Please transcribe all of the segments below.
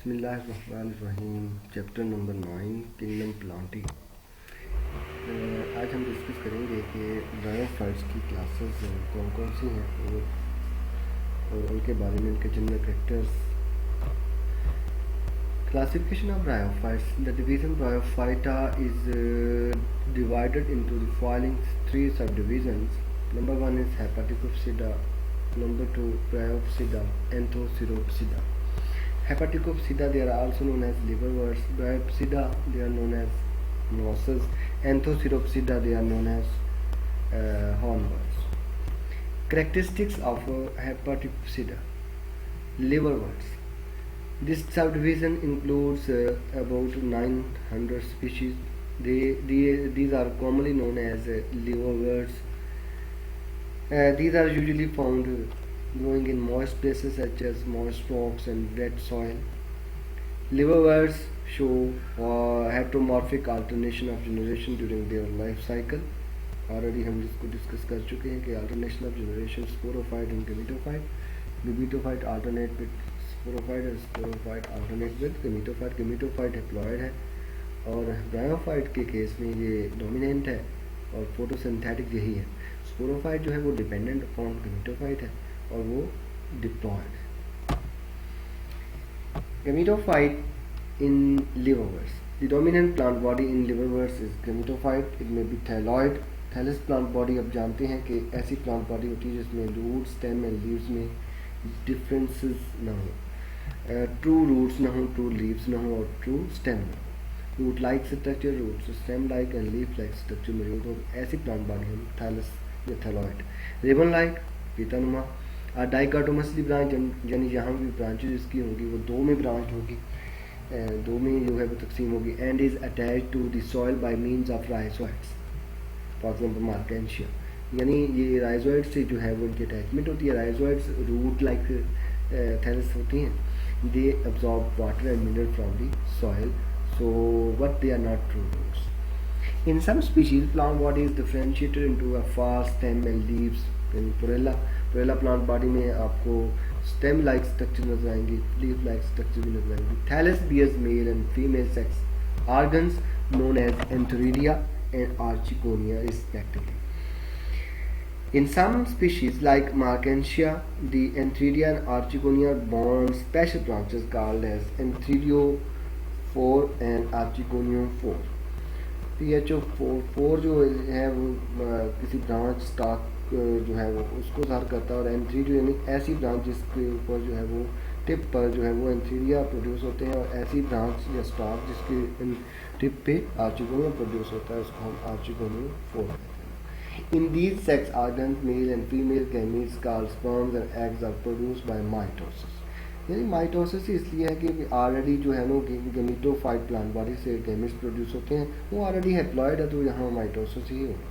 बिस्मिल्लाहिर्रहमानिर्रहीम। Chapter number 9 kingdom planting. आज हम डिस्कस करेंगे कि ब्रायोफाइट्स की क्लासेस कौन कौन सी हैं और उनके बारे में, उनके general characters. Classification of bryophytes. The division bryophyta is divided into the following three subdivisions. Number 1 is Hepaticopsida, number 2 Bryopsida, Anthoceropsida. Hepaticopsida, they are also known as liverworts. Bryopsida, they are known as mosses. Anthoceropsida, they are known as hornworts. Characteristics of Hepaticopsida. Liverworts. This subdivision includes about 900 species. These are commonly known as liverworts. These are usually found growing in moist places such as moist rocks and wet soil. Liverworts show heteromorphic alternation of generation during their life cycle. Already हम इसको discuss कर चुके हैं कि alternation of generation, sporophyte and gametophyte. Gametophyte alternate with sporophyte and sporophyte alternate with gametophyte. Gametophyte haploid है और bryophyte के case में ये डोमिनेंट है और फोटोसिंथेटिक यही है। स्पोरोफाइट जो है वो डिपेंडेंट अपॉन गैमेटोफाइट है और वो डिप्लॉयड है। Gametophyte in liverworts. The dominant plant body in liverworts is gametophyte. It may be thalloid. Thallus plant body, अब जानते हैं कि ऐसी प्लांट बॉडी होती है जिसमें रूट, स्टेम एंड लीव्स में डिफरेंसेस ना हो, ट्रू रूट्स ना हो, ट्रू लीव्स ना हो और ट्रू स्टेम ना हो। Root like structure, root stem like and leaf like structure मौजूद हो, ऐसी प्लांट बॉडी हम थैलस या थैलॉइड। रिबन लाइक, पीतानुमा। डाइकोटोमसली ब्रांच, यानी जहाँ भी ब्रांचेज इसकी होगी वो दो में ब्रांच होगी, दो में जो है वो तकसीम होगी। And is attach to the soil by means of rhizoids, for example Marchantia, यानी ये राइजोइड से जो है वो उनकी अटैचमेंट होती है। राइजोइड्स रूट लाइक थैलस होती हैं। They absorb water and mineral from the soil, so but they are not true roots. In some species, plant body is differentiated into a fast stem and leaves. In Porella plant body में आपको stem like structure नजर आएंगी, leaf like structure भी नजर आएंगी। Thallus bears male and female sex organs known as antheridia and archegonia respectively. In some species like Markensia, the antheridia and archegonia are borne special branches called as antherio4 and archegonium 4. PHO4 जो है वो किसी branch stock जो है वो उसको ज़ाहिर करता है, और एंथीरियो यानी ऐसी ब्रांच जिसके ऊपर जो है वो टिप पर जो है वो एंथीरिया प्रोड्यूस होते हैं, और ऐसी ब्रांच या स्टॉक जिसके टिप पे आर्चिगोनियम प्रोड्यूस होता है उसको हम आर्चिगोनियम 4 कहते हैं। In these sex organs male and female gametes called sperms and eggs are produced by mitosis. यानी माइटोसिस इसलिए है कि ऑलरेडी जो है ना गैमेटोफाइट प्लांट बॉडी से गैमेट्स प्रोड्यूस होते हैं, वो ऑलरेडी हैप्लॉइड है, तो यहाँ माइटोसिस ही होगा।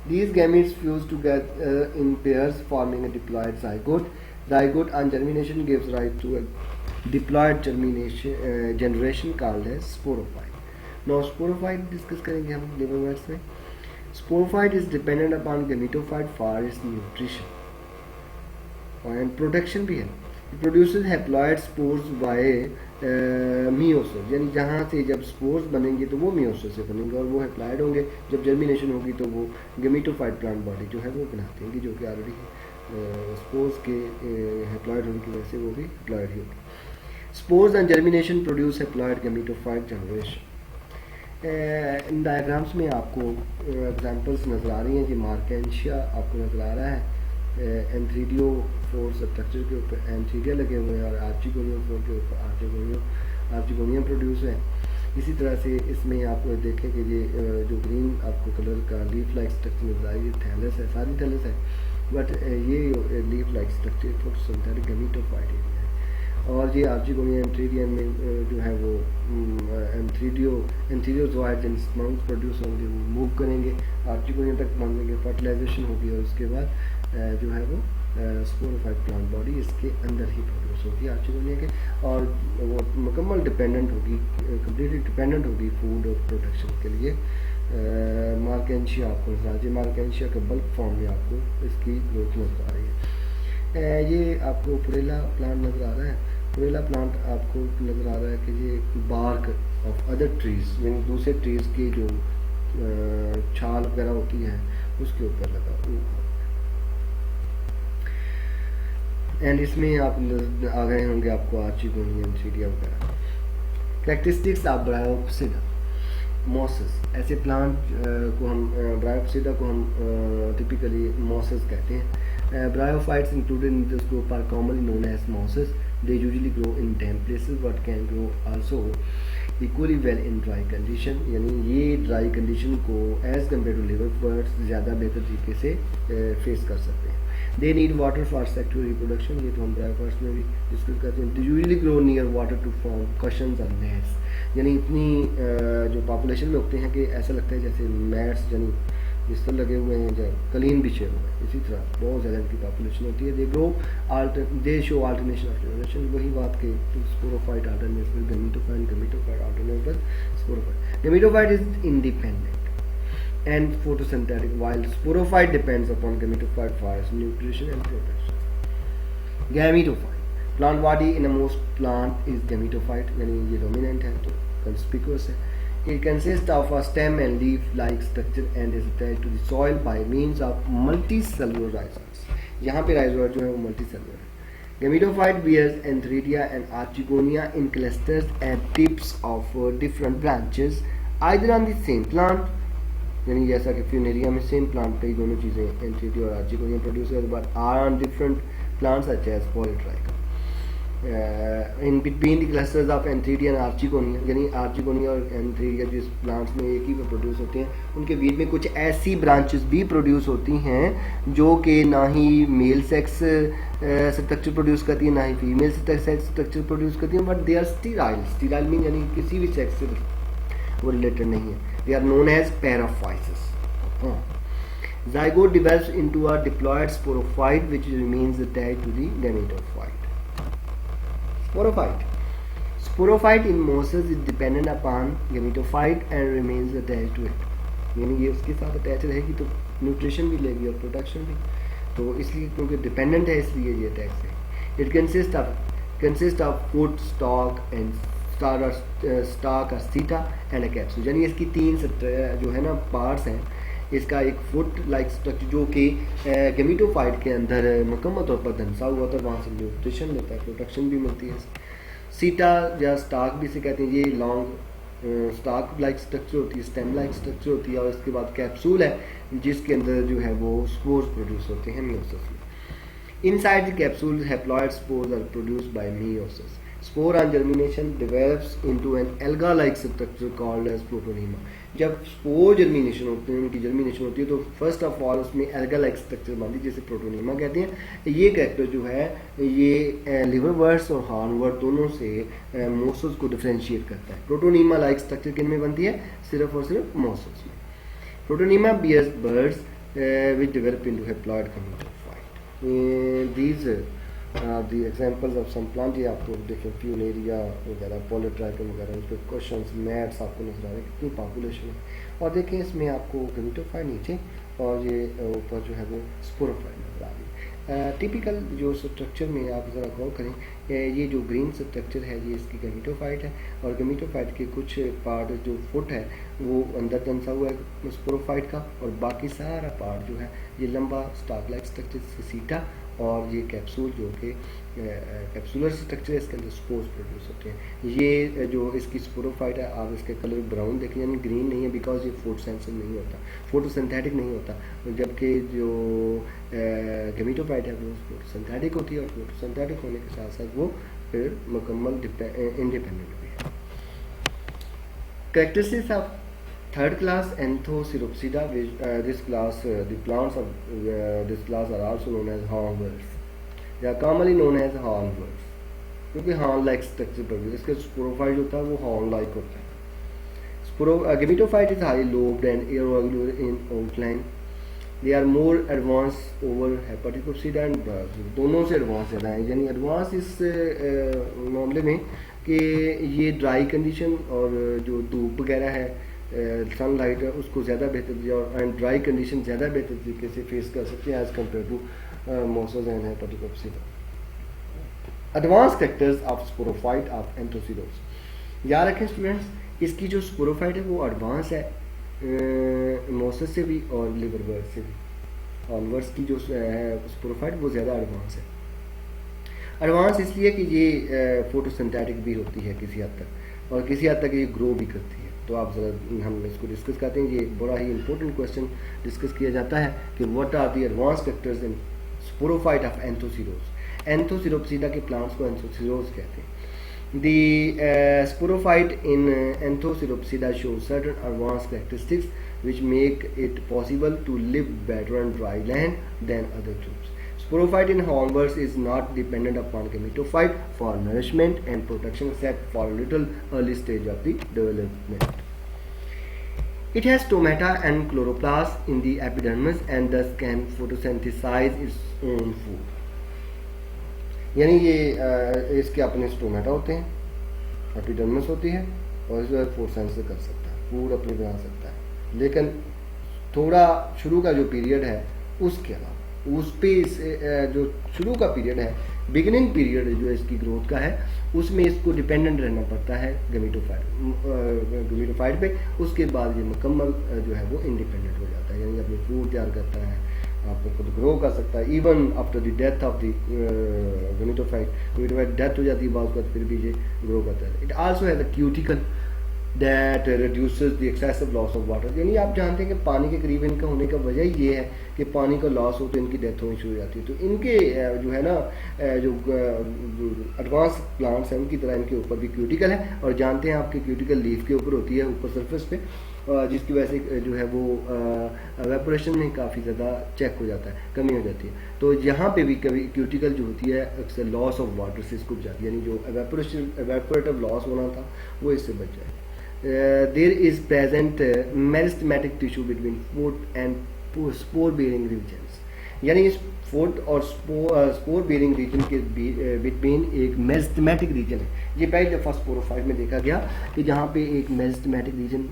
These gametes fuse together in pairs forming a diploid zygote. Zygote on germination gives rise to a diploid generation called as sporophyte. Now sporophyte discuss करेंगे हम liverworts में। Sporophyte is dependent upon gametophyte for its nutrition and protection भी है। It produces haploid spores by meiosis, यानी जहाँ से जब spores बनेंगे तो वो meiosis से बनेंगे और वो हैप्लॉइड होंगे। जब जर्मिनेशन होगी तो वो गेमेटोफाइट प्लांट बॉडी जो है वो बनाते हैं, जो कि ऑलरेडी स्पोर्स के हैप्लॉइड होने की वजह से वो भी हैप्लॉइड ही होगी। Spores and germination produce haploid gametophyte generation. In diagrams में आपको एग्जांपल्स नज़र आ रही हैं कि मार्केंशिया आपको नज़र आ रहा है, एंथीरियो 4 स्ट्रक्चर के ऊपर एंथीरिया लगे हुए हैं और आर्चिगोनियम 4 के ऊपर आर्चिगोनियम प्रोड्यूस है। इसी तरह से इसमें आप देखें कि ये जो ग्रीन आपको कलर का लीफ लाइक स्ट्रक्चर नजर आ रही है, थैलस है, सारी थैलस है, बट ये leaf like structure photosynthetic gametophyte area है। और ये आर्चिगोनिया एंथीरिया में जो है वो एंथीरियोजोइड एंड स्पर्म्स प्रोड्यूस होंगे, वो मूव करेंगे, आर्चिगोनिया तक पहुंचेंगे, फर्टिलाइजेशन होगी और उसके बाद जो है वो स्पोरोफाइट प्लांट बॉडी इसके अंदर ही प्रोड्यूस होगी आर्चिगोनिया के, और वो मुकम्मल डिपेंडेंट होगी, कम्प्लीटली डिपेंडेंट होगी फूड और प्रोटेक्शन के लिए। मार्केंशिया आपको नजर, मार्केंशिया के बल्क फॉर्म में आपको इसकी ग्रोथ नजर आ रही है। ये आपको पुरेला प्लांट नजर आ रहा है क्लोरेला प्लांट आपको नज़र आ रहा है कि ये बार्क ऑफ अदर ट्रीज यानी दूसरे ट्रीज की जो छाल वगैरह होती है उसके ऊपर लगा हुआ। एंड इसमें आप आ गए होंगे आपको आर्चिगोनिया, एंथ्रीडिया वगैरह। कैरेक्टरिस्टिक्स ऑफ ब्रायोप्सिडा मॉसेस, ऐसे प्लांट को हम ब्रायोप्सिडा को हम टिपिकली मॉसेस कहते हैं। Bryophytes included in this group are commonly known as mosses. They usually grow in damp places but can grow also equally well in dry condition, यानी ये dry condition को as compare to liverworts ज़्यादा बेहतर तरीके से face कर सकते हैं। They need water for sexual reproduction, ये तो हम ब्रायोफाइट्स में भी डिस्कस करते हैं। They usually grow near water to form cushions और नेट्स, यानी इतनी जो पॉपुलेशन में उगते हैं कि ऐसा लगता है जैसे मैट्स यानी बिस्तर लगे हुए हैं, जब कलीन बिछे हुए हैं, इसी तरह बहुत ज़्यादा इनकी पॉपुलेशन होती है। दे शो अल्टरनेशन ऑफ जनरेशन, वही बात के sporophyte alternate gametophyte alternate sporophyte. Gametophyte is independent and photosynthetic while sporophyte depends upon gametophyte for its nutrition and protection. Gametophyte plant body in a most plant is gametophyte, यानी ये dominant है तो conspicuous है। It consists of a stem and leaf like structure and is attached to the soil by means of multicellular rhizoids। यहाँ पे rhizoid जो है वो multicellular है। Gametophyte bears antheridia and archigonia in clusters at tips of different branches either on the same plant, यानी जैसा कि Funaria में सेम प्लांट पे दोनों चीज़ें एंथ्रीडिया और आर्चिगोनिया प्रोड्यूस करते but are on different plants such as Polytrichum. In between the clusters of antheridia and archegonia, यानी आर्चिगोनिया और एंथ्रीडिया जिस प्लांट्स में एक ही पे प्रोड्यूस होते हैं उनके बीच में कुछ ऐसी ब्रांचेस भी प्रोड्यूस होती हैं जो कि ना ही मेल सेक्स स्ट्रक्चर प्रोड्यूस करती है ना ही फीमेल सेक्स स्ट्रक्चर प्रोड्यूस करती हैं, but they are sterile. Sterile mean यानी किसी भी सेक्स से वो रिलेटेड नहीं है। They are known as paraphysis. Zygote develops into a diploid sporophyte which remains attached to the gametophyte. Sporophyte. Sporophyte in mosses is dependent upon gametophyte and remains attached to it. यानी ये उसके साथ attach रहेगी तो nutrition भी लेगी और production भी, तो इसलिए क्योंकि डिपेंडेंट है इसलिए ये अटैच है। It consists of foot, stalk and stock सीटा एंड कैप्सूल, यानी इसकी तीन जो है ना पार्ट्स हैं। इसका एक फुट लाइक स्ट्रक्चर जो कि गेमिटोफाइट के अंदर मुकम्मल तौर पर धंसा हुआ था, वहाँ से न्यूट्रिशन मिलता है, प्रोटेक्शन भी मिलती है। सीटा या स्टाक भी से कहते हैं, ये लॉन्ग स्टाक लाइक स्ट्रक्चर होती है, स्टेम लाइक स्ट्रक्चर होती है, और इसके बाद कैप्सूल है जिसके अंदर जो है वो स्पोर्स प्रोड्यूस होते हैं मियोसिस में। Inside the capsule haploid spores are produced by meiosis. Spore on germination develops into an alga-like structure called as protonema. जब स्पोर जर्मिनेशन होते हैं, उनकी जर्मिनेशन होती है तो फर्स्ट ऑफ ऑल उसमें alga-like स्ट्रक्चर बनती है जिसे प्रोटोनीमा कहते हैं। ये कैरेक्टर जो है ये लिवरवर्ट्स और हॉर्नवर्ट दोनों से मोसस को डिफरेंशिएट करता है। प्रोटोनीमा लाइक स्ट्रक्चर किन में बनती है? सिर्फ और सिर्फ मोसस में। Protonema bears birds which develop into haploid gametophyte। These the examples of some plant, ये आपको देखें फ्यूनेरिया वगैरह, पॉलीट्राइकम वगैरह, उस पर क्वेश्चन मैट्स आपको नजर आ रहे हैं कितनी पॉपुलेशन है। और देखें इसमें आपको गेमेटोफाइट नीचे और ये ऊपर जो है वो स्पोरोफाइट नजर आ रही है। टिपिकल जो स्ट्रक्चर में आप ज़रा गौर करें, ये जो ग्रीन स्ट्रक्चर है ये इसकी गेमेटोफाइट है, और गेमेटोफाइट के कुछ पार्ट जो फुट है वो अंदर दंसा हुआ है स्पोरोफाइट का, और बाकी सारा पार्ट जो है ये लंबा स्टाक लाइक स्ट्रक्चर सीटा, और ये कैप्सूल जो कि कैप्सूलर स्ट्रक्चर है, इसके अंदर स्पोर्स प्रोड्यूस होते हैं। ये जो इसकी स्पोरोफाइट है आप इसके कलर ब्राउन देखें, यानी ग्रीन नहीं है बिकॉज ये फोटोसेंसिटिव नहीं होता, फोटोसिंथेटिक नहीं होता, जबकि जो गेमेटोफाइट है वो फोटोसिंथेटिक होती है, और फोटोसिंथेटिक होने के साथ साथ वो फिर मुकम्मल इंडिपेंडेंट भी है। Characteristics of third class Anthoceropsida, this class the plants of this class are also known as hornworts. They are commonly known as hornworts क्योंकि horn like structure पर इसका स्पोरोफाइट जो होता है वो horn like होता है। Gametophyte is highly lobed and irregular in outline. They are more advanced over Hepaticopsida and Brazil, दोनों से एडवांस ज़्यादा है, यानी एडवांस इस मामले में कि ये ड्राई कंडीशन और जो धूप वगैरह है सनलाइट है उसको ज़्यादा बेहतर और एंड ड्राई कंडीशन ज़्यादा बेहतर तरीके से फेस कर सकते हैं as compare to mosses and Hepaticopsida. Advance characters of sporophyte of Anthocerotes. याद रखें स्टूडेंट्स, इसकी जो स्पोरोफाइट है वो एडवांस है मोसस से भी और लिवरवर्ट्स से भी। ऑनवर्ड्स की जो है स्पोरोफाइट वो ज़्यादा एडवांस है। एडवांस इसलिए कि ये फोटोसिंथेटिक भी होती है किसी हद तक, और किसी हद तक ये ग्रो भी करती है। तो आप ज़रा हम इसको डिस्कस करते हैं। ये बड़ा ही इंपॉर्टेंट क्वेश्चन डिस्कस किया जाता है कि what are the advance characters in sporophyte of Anthocerotes. Anthocerotopsida के प्लांट्स को एंथोसिरोड्स कहते हैं। The sporophyte in Anthoceropsida shows certain advanced characteristics which make it possible to live better on dry land than other groups. Sporophyte in hornworms is not dependent upon gametophyte for nourishment and protection except for a little early stage of the development. It has stomata and chloroplast in the epidermis and thus can photosynthesize its own food. यानी ये इसके अपने stomata होते हैं, epidermis होती है, और जो है फोटोसिंथेसिस कर सकता है, फूड अपने बना सकता है। लेकिन थोड़ा शुरू का जो पीरियड है उसके अलावा उस पे जो शुरू का पीरियड है, बिगिनिंग पीरियड जो इसकी ग्रोथ का है, उसमें इसको डिपेंडेंट रहना पड़ता है गमीटोफाइट पे। उसके बाद ये मुकम्मल जो है वो इंडिपेंडेंट हो जाता है, यानी अपनी फूड तैयार करता है, आपको खुद ग्रो कर सकता है। Even after the death of the gametophyte death हो जाती है बाद फिर भी ये ग्रो करता है। It also has a cuticle that reduces the excessive loss of water. यानी आप जानते हैं कि पानी के करीब इनका होने का वजह ये है कि पानी का लॉस हो तो इनकी डेथ होनी शुरू हो जाती है। तो इनके जो है ना जो एडवांस प्लांट्स हैं उनकी तरह इनके ऊपर भी क्यूटिकल है, और जानते हैं आपके क्यूटिकल लीफ के ऊपर होती है, ऊपर सरफेस पे, जिसकी वजह से जो है वो एवेपोरेशन में काफ़ी ज़्यादा चेक हो जाता है, कमी हो जाती है। तो यहाँ पे भी कभी क्यूटिकल जो होती है अक्सर लॉस ऑफ वाटर से इसको बचाती है, यानी जो एवेपोरेटिव लॉस होना था वो इससे बच जाए। There is present meristematic tissue between foot and spore bearing regions. यानी इस फुट और स्पोर बेरिंग रीजन के बिटवीन एक मेरिस्टेमेटिक रीजन है। ये पहली दफ़ा स्पोरोफाइट में देखा गया कि जहाँ पे एक मेरिस्टेमेटिक रीजन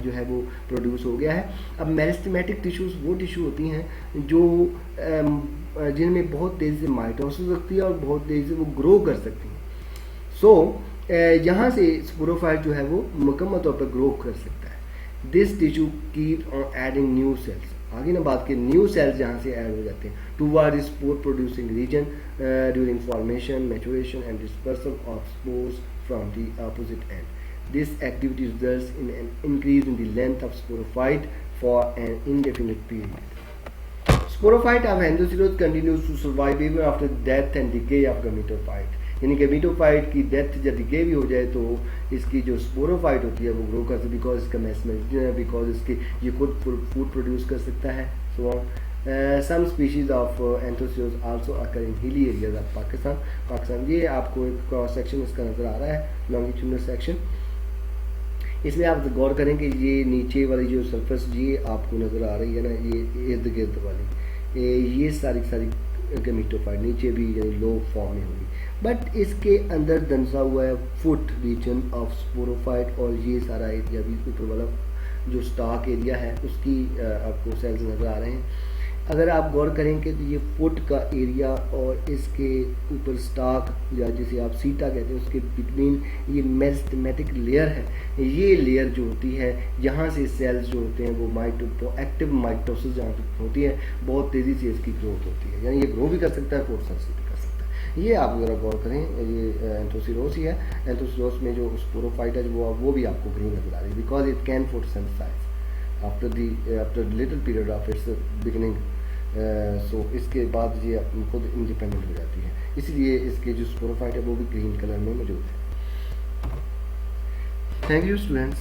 जो है वो प्रोड्यूस हो गया है। अब मेरिस्टेमेटिक टिश्यूज़ वो टिश्यू होती हैं जो जिनमें बहुत तेज़ी से माइटोसिस होती है और बहुत तेज़ी से वो ग्रो कर सकती हैं। सो यहाँ से स्पोरोफाइट जो है वो मुकम्मल तौर पर ग्रो कर सकता है। This tissue keep on adding new sales. आगे ना बात के न्यू सेल्स जहाँ से ऐड हो जाते हैं toward spore producing region during formation, maturation and dispersal of spores from the opposite end. This activity results in an increase in the length of sporophyte for an indefinite period. Sporophyte of Anthocerotes continues to survive even after death and decay of gametophyte. यानी gametophyte की death या decay भी हो जाए तो इसकी जो sporophyte होती है वो ग्रो करती है, बिकॉज इसका मैसेज है, बिकॉज इसकी ये खुद फूड प्रोड्यूस कर सकता है। So on some species of Anthocerotes also occur in hilly areas of Pakistan. ये आपको एक क्रॉस सेक्शन इसका नज़र आ रहा है, लॉन्गिट्यूडनल सेक्शन। इसमें आप गौर करें कि ये नीचे वाली जो सरफेस ये आपको नज़र आ रही है ना, ये इर्द गिर्द वाली ये सारी गमीटोफाइट नीचे भी यानी लो फॉर्म में होगी, बट इसके अंदर दंसा हुआ है फुट रीजन ऑफ स्पोरोफाइट, और ये सारा एरिया भी ऊपर वाला जो स्टॉक एरिया है उसकी आपको सेल्स नज़र आ रहे हैं। अगर आप गौर करेंगे तो ये फुट का एरिया और इसके ऊपर स्टॉक या जिसे आप सीटा कहते हैं उसके बिटवीन ये मेरिस्टेमेटिक लेयर है। ये लेयर जो होती है यहाँ से सेल्स जो होते हैं वो एक्टिव माइटोसिस जहाँ पे होती है बहुत तेज़ी से इसकी ग्रोथ होती है, यानी ये ग्रो भी कर सकता है, फोटोसिंथेसिस भी कर सकता है। ये आप ज़रा गौर करें, ये एंथोसिरोड्स ही है। एंथोसिरोड्स में जो स्पोरोफाइट है वो भी आपको ग्रीन नजर आ रही है, because it can photosynthesize after little period of its beginning. So इसके बाद ये खुद इंडिपेंडेंट हो जाती है, इसलिए इसके जो स्पोरोफाइट है वो भी ग्रीन कलर में मौजूद है। Thank you students.